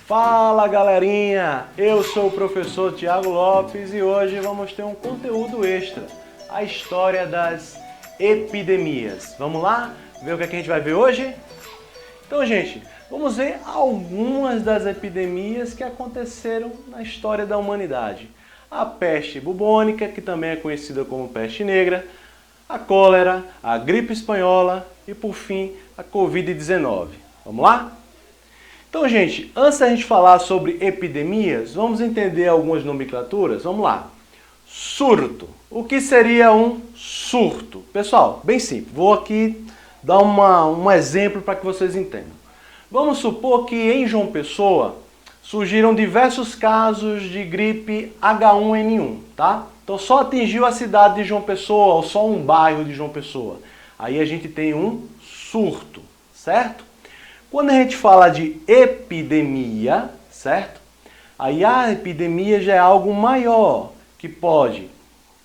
Fala galerinha, eu sou o professor Thiago Lopes e hoje vamos ter um conteúdo extra, a história das epidemias. Vamos lá ver o que a gente vai ver hoje? Então gente, vamos ver algumas das epidemias que aconteceram na história da humanidade. A peste bubônica, que também é conhecida como peste negra, a cólera, a gripe espanhola e por fim a Covid-19. Vamos lá? Então, gente, antes da gente falar sobre epidemias, vamos entender algumas nomenclaturas? Vamos lá. Surto. O que seria um surto? Pessoal, bem simples. Vou aqui dar um exemplo para que vocês entendam. Vamos supor que em João Pessoa surgiram diversos casos de gripe H1N1, tá? Então só atingiu a cidade de João Pessoa ou só um bairro de João Pessoa. Aí a gente tem um surto, certo? Quando a gente fala de epidemia, certo? Aí a epidemia já é algo maior, que pode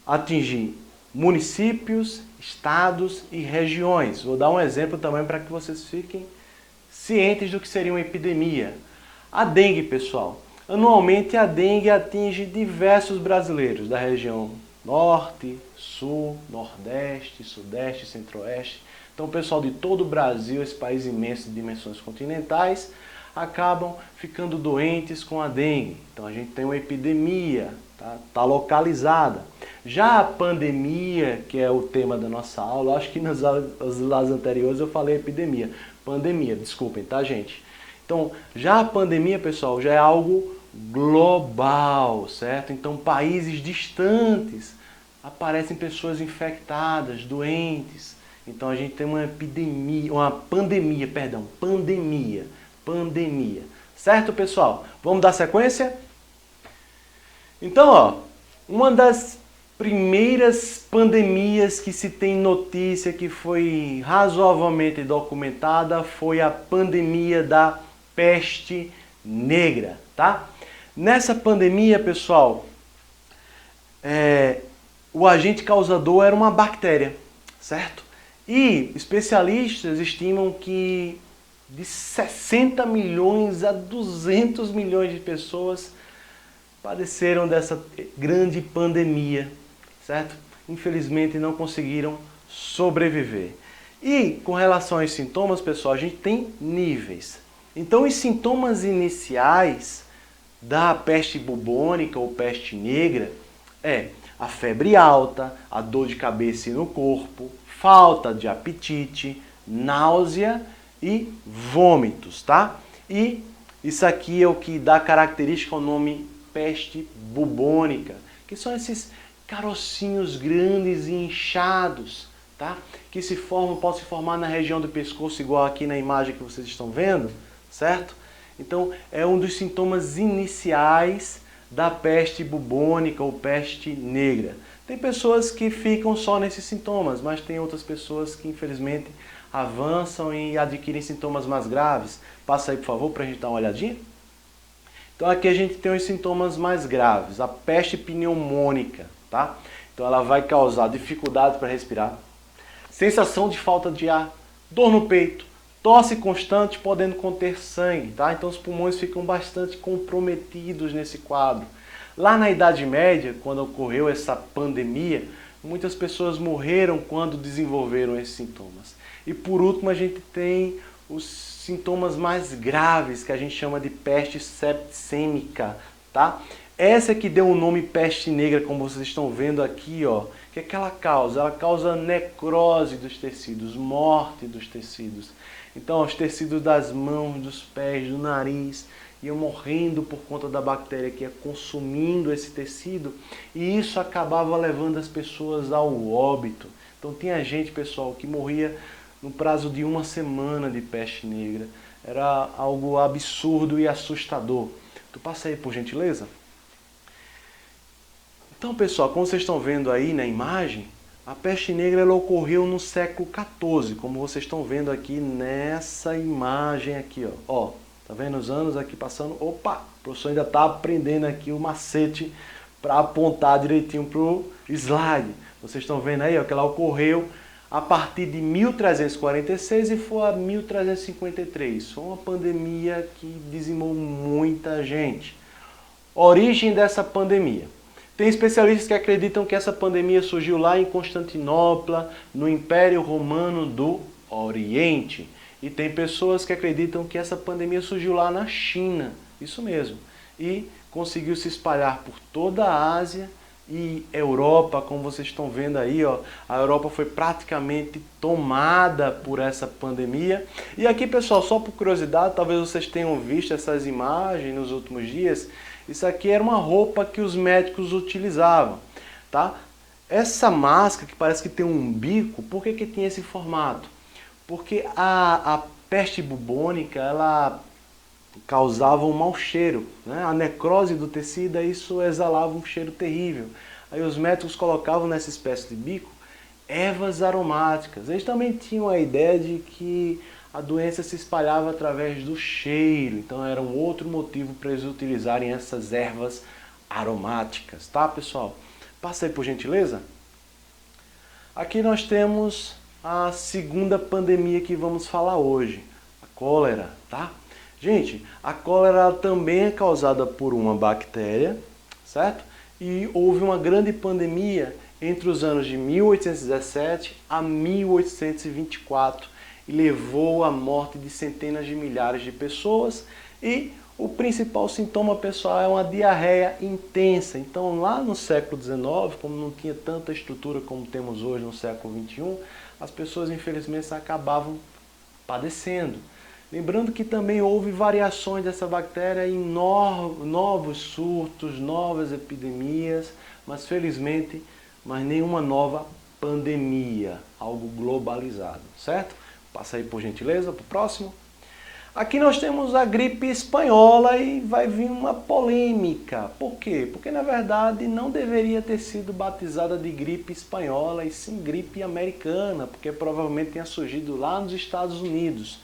atingir municípios, estados e regiões. Vou dar um exemplo também para que vocês fiquem cientes do que seria uma epidemia. A dengue, pessoal. Anualmente a dengue atinge diversos brasileiros da região norte, sul, nordeste, sudeste, centro-oeste. Então o pessoal de todo o Brasil, esse país imenso de dimensões continentais, acabam ficando doentes com a dengue. Então a gente tem uma epidemia, tá localizada. Já a pandemia, que é o tema da nossa aula, acho que nas aulas anteriores eu falei epidemia. Pandemia, desculpem, tá gente? Então já a pandemia, pessoal, já é algo global, certo? Então países distantes aparecem pessoas infectadas, doentes. Então a gente tem uma pandemia. Certo, pessoal? Vamos dar sequência? Então, ó, uma das primeiras pandemias que se tem notícia que foi razoavelmente documentada foi a pandemia da peste negra, tá? Nessa pandemia, pessoal, o agente causador era uma bactéria, certo? E especialistas estimam que de 60 milhões a 200 milhões de pessoas padeceram dessa grande pandemia, certo? Infelizmente não conseguiram sobreviver. E com relação aos sintomas, pessoal, a gente tem níveis. Então os sintomas iniciais da peste bubônica ou peste negra é a febre alta, a dor de cabeça no corpo, falta de apetite, náusea e vômitos, tá? E isso aqui é o que dá característica ao nome peste bubônica, que são esses carocinhos grandes e inchados, tá? Que podem se formar na região do pescoço, igual aqui na imagem que vocês estão vendo, certo? Então é um dos sintomas iniciais da peste bubônica ou peste negra. Tem pessoas que ficam só nesses sintomas, mas tem outras pessoas que infelizmente avançam e adquirem sintomas mais graves. Passa aí, por favor, para a gente dar uma olhadinha. Então aqui a gente tem os sintomas mais graves, a peste pneumônica, tá? Então ela vai causar dificuldade para respirar, sensação de falta de ar, dor no peito, tosse constante podendo conter sangue, tá? Então os pulmões ficam bastante comprometidos nesse quadro. Lá na Idade Média, quando ocorreu essa pandemia, muitas pessoas morreram quando desenvolveram esses sintomas. E por último a gente tem os sintomas mais graves, que a gente chama de peste septicêmica, tá? Essa que deu o nome peste negra, como vocês estão vendo aqui, ó. Que é que ela causa? Ela causa necrose dos tecidos, morte dos tecidos. Então, os tecidos das mãos, dos pés, do nariz iam morrendo por conta da bactéria que ia consumindo esse tecido e isso acabava levando as pessoas ao óbito. Então, tinha gente, pessoal, que morria no prazo de uma semana de peste negra. Era algo absurdo e assustador. Tu passa aí, por gentileza? Então, pessoal, como vocês estão vendo aí na imagem, a peste negra ela ocorreu no século XIV, como vocês estão vendo aqui nessa imagem aqui, ó. Tá vendo os anos aqui passando? Opa, o professor ainda está aprendendo aqui o macete para apontar direitinho para o slide. Vocês estão vendo aí, ó, que ela ocorreu a partir de 1346 e foi a 1353. Foi uma pandemia que dizimou muita gente. Origem dessa pandemia. Tem especialistas que acreditam que essa pandemia surgiu lá em Constantinopla, no Império Romano do Oriente. E tem pessoas que acreditam que essa pandemia surgiu lá na China, isso mesmo. E conseguiu se espalhar por toda a Ásia e Europa, como vocês estão vendo aí, ó, a Europa foi praticamente tomada por essa pandemia. E aqui, pessoal, só por curiosidade, talvez vocês tenham visto essas imagens nos últimos dias. Isso aqui era uma roupa que os médicos utilizavam, tá? Essa máscara que parece que tem um bico, por que que tinha esse formato? Porque a peste bubônica, ela causava um mau cheiro, né? A necrose do tecido, isso exalava um cheiro terrível. Aí os médicos colocavam nessa espécie de bico ervas aromáticas. Eles também tinham a ideia de que a doença se espalhava através do cheiro, então era um outro motivo para eles utilizarem essas ervas aromáticas, tá, pessoal? Passa aí, por gentileza. Aqui nós temos a segunda pandemia que vamos falar hoje, a cólera, tá? Gente, a cólera também é causada por uma bactéria, certo? E houve uma grande pandemia entre os anos de 1817 a 1824 e levou à morte de centenas de milhares de pessoas. E o principal sintoma, pessoal, é uma diarreia intensa. Então, lá no século XIX, como não tinha tanta estrutura como temos hoje no século XXI, as pessoas, infelizmente, acabavam padecendo. Lembrando que também houve variações dessa bactéria em novos surtos, novas epidemias, mas felizmente, nenhuma nova pandemia, algo globalizado, certo? Passa aí, por gentileza, para o próximo. Aqui nós temos a gripe espanhola e vai vir uma polêmica. Por quê? Porque na verdade não deveria ter sido batizada de gripe espanhola e sim gripe americana, porque provavelmente tenha surgido lá nos Estados Unidos.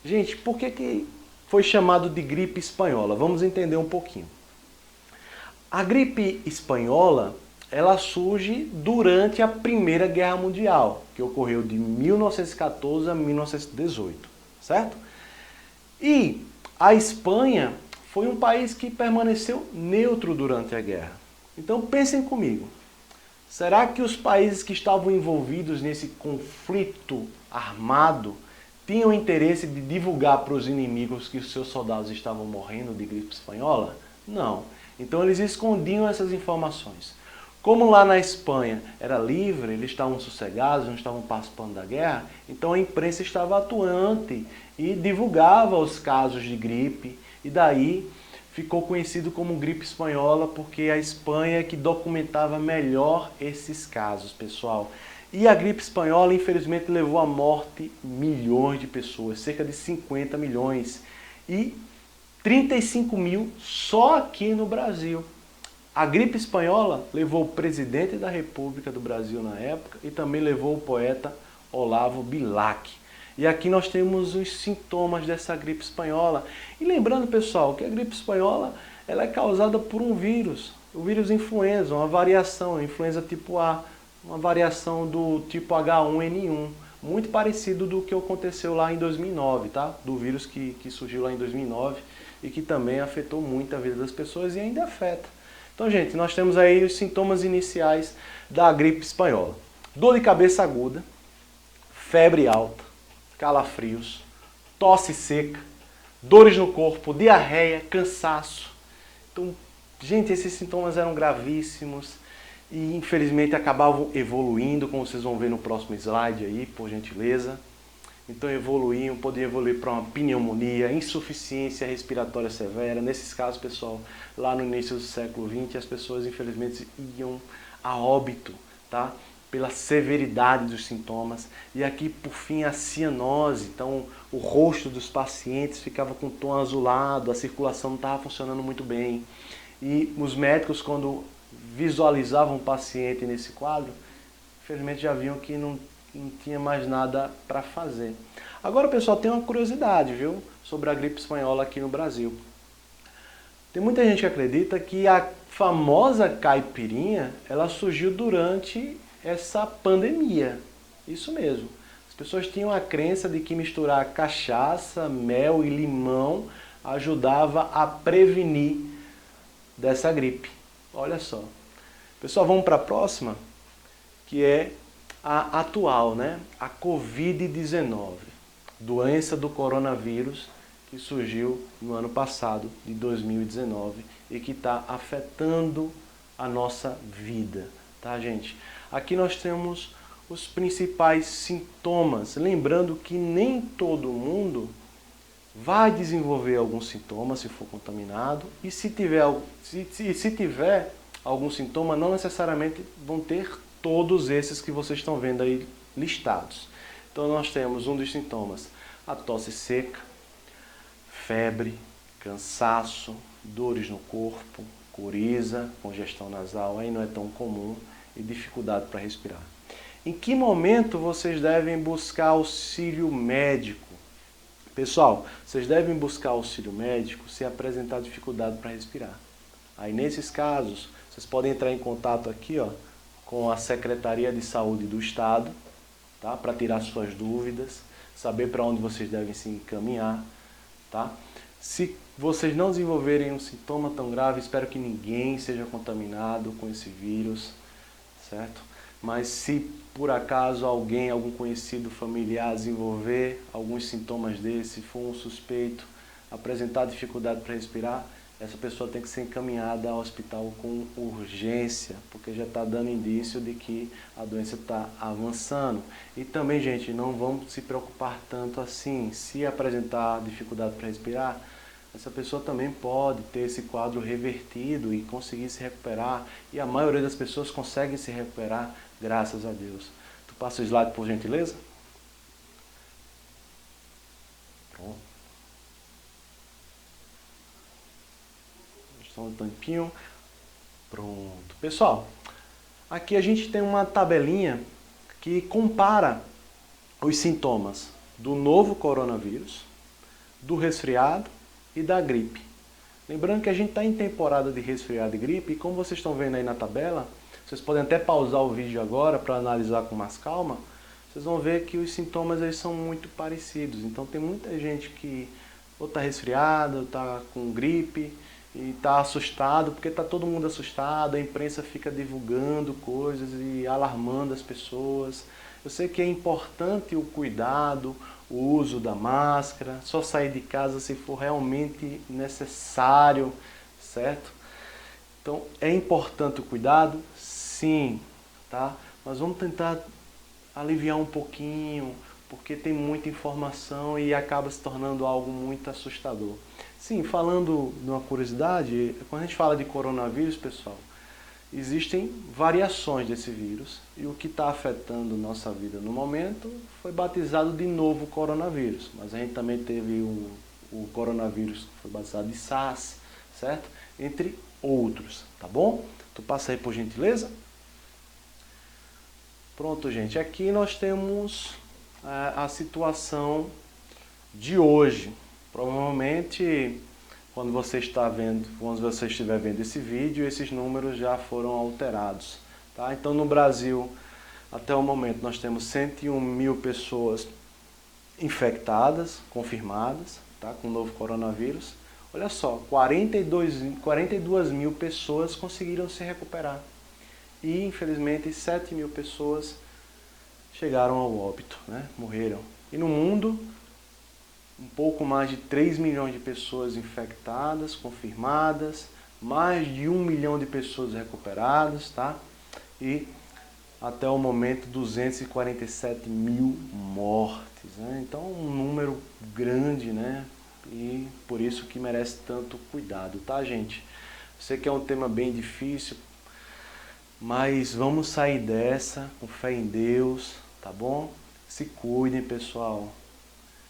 Gente, por que foi chamado de gripe espanhola? Vamos entender um pouquinho. A gripe espanhola, ela surge durante a Primeira Guerra Mundial, que ocorreu de 1914 a 1918, certo? E a Espanha foi um país que permaneceu neutro durante a guerra. Então pensem comigo, será que os países que estavam envolvidos nesse conflito armado tinham interesse de divulgar para os inimigos que os seus soldados estavam morrendo de gripe espanhola? Não. Então eles escondiam essas informações. Como lá na Espanha era livre, eles estavam sossegados, não estavam participando da guerra, então a imprensa estava atuante e divulgava os casos de gripe, e daí ficou conhecido como gripe espanhola, porque a Espanha é que documentava melhor esses casos, pessoal. E a gripe espanhola, infelizmente, levou à morte milhões de pessoas, cerca de 50 milhões, e 35 mil só aqui no Brasil. A gripe espanhola levou o presidente da República do Brasil na época e também levou o poeta Olavo Bilac. E aqui nós temos os sintomas dessa gripe espanhola. E lembrando, pessoal, que a gripe espanhola ela é causada por um vírus, o vírus influenza, uma variação, influenza tipo A, uma variação do tipo H1N1, muito parecido do que aconteceu lá em 2009, tá? Do vírus que surgiu lá em 2009 e que também afetou muito a vida das pessoas e ainda afeta. Então, gente, nós temos aí os sintomas iniciais da gripe espanhola. Dor de cabeça aguda, febre alta, calafrios, tosse seca, dores no corpo, diarreia, cansaço. Então, gente, esses sintomas eram gravíssimos e infelizmente acabavam evoluindo, como vocês vão ver no próximo slide aí, por gentileza. Então evoluíam, podiam evoluir para uma pneumonia, insuficiência respiratória severa. Nesses casos, pessoal, lá no início do século XX, as pessoas infelizmente iam a óbito, tá? Pela severidade dos sintomas. E aqui, por fim, a cianose. Então, o rosto dos pacientes ficava com tom azulado, a circulação não estava funcionando muito bem. E os médicos, quando visualizavam o paciente nesse quadro, infelizmente já viam que não tinha mais nada para fazer. Agora, pessoal, tem uma curiosidade, viu, sobre a gripe espanhola aqui no Brasil. Tem muita gente que acredita que a famosa caipirinha, ela surgiu durante essa pandemia. Isso mesmo. As pessoas tinham a crença de que misturar cachaça, mel e limão ajudava a prevenir dessa gripe. Olha só. Pessoal, vamos para a próxima, que é a atual, né? A Covid-19, doença do coronavírus que surgiu no ano passado, de 2019, e que está afetando a nossa vida, tá, gente? Aqui nós temos os principais sintomas, lembrando que nem todo mundo vai desenvolver alguns sintomas se for contaminado, e se tiver algum sintoma, não necessariamente vão ter todos esses que vocês estão vendo aí listados. Então nós temos um dos sintomas, a tosse seca, febre, cansaço, dores no corpo, coriza, congestão nasal, aí não é tão comum, e dificuldade para respirar. Em que momento vocês devem buscar auxílio médico? Pessoal, vocês devem buscar auxílio médico se apresentar dificuldade para respirar. Aí nesses casos, vocês podem entrar em contato aqui, ó, com a Secretaria de Saúde do Estado, tá? Para tirar suas dúvidas, saber para onde vocês devem se encaminhar, tá? Se vocês não desenvolverem um sintoma tão grave, espero que ninguém seja contaminado com esse vírus, certo? Mas se por acaso alguém, algum conhecido familiar desenvolver alguns sintomas desse, se for um suspeito, apresentar dificuldade para respirar, essa pessoa tem que ser encaminhada ao hospital com urgência, porque já está dando indício de que a doença está avançando. E também, gente, não vamos se preocupar tanto assim. Se apresentar dificuldade para respirar, essa pessoa também pode ter esse quadro revertido e conseguir se recuperar. E a maioria das pessoas consegue se recuperar, graças a Deus. Tu passa o slide, por gentileza? Pronto. Só um tampinho. Pronto. Pessoal, aqui a gente tem uma tabelinha que compara os sintomas do novo coronavírus, do resfriado e da gripe. Lembrando que a gente está em temporada de resfriado e gripe, e como vocês estão vendo aí na tabela, vocês podem até pausar o vídeo agora para analisar com mais calma, vocês vão ver que os sintomas eles são muito parecidos. Então tem muita gente que ou está resfriada, ou está com gripe, e está assustado, porque está todo mundo assustado, a imprensa fica divulgando coisas e alarmando as pessoas. Eu sei que é importante o cuidado, o uso da máscara, só sair de casa se for realmente necessário, certo? Então, é importante o cuidado? Sim, tá? Mas vamos tentar aliviar um pouquinho, porque tem muita informação e acaba se tornando algo muito assustador. Sim, falando de uma curiosidade, quando a gente fala de coronavírus, pessoal, existem variações desse vírus e o que está afetando nossa vida no momento foi batizado de novo coronavírus, mas a gente também teve o coronavírus que foi batizado de SARS, certo? Entre outros, tá bom? Tu passa aí por gentileza. Pronto, gente, aqui nós temos a situação de hoje. Provavelmente, quando você estiver vendo esse vídeo, esses números já foram alterados, tá? Então, no Brasil, até o momento, nós temos 101 mil pessoas infectadas, confirmadas, tá? Com o novo coronavírus. Olha só, 42 mil pessoas conseguiram se recuperar. E, infelizmente, 7 mil pessoas chegaram ao óbito, né? Morreram. E no mundo, um pouco mais de 3 milhões de pessoas infectadas, confirmadas, mais de 1 milhão de pessoas recuperadas, tá? E até o momento 247 mil mortes, né? Então um número grande, né? E por isso que merece tanto cuidado, tá, gente? Eu sei que é um tema bem difícil, mas vamos sair dessa com fé em Deus, tá bom? Se cuidem, pessoal.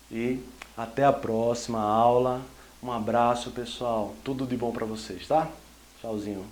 E até a próxima aula. Um abraço, pessoal. Tudo de bom para vocês, tá? Tchauzinho.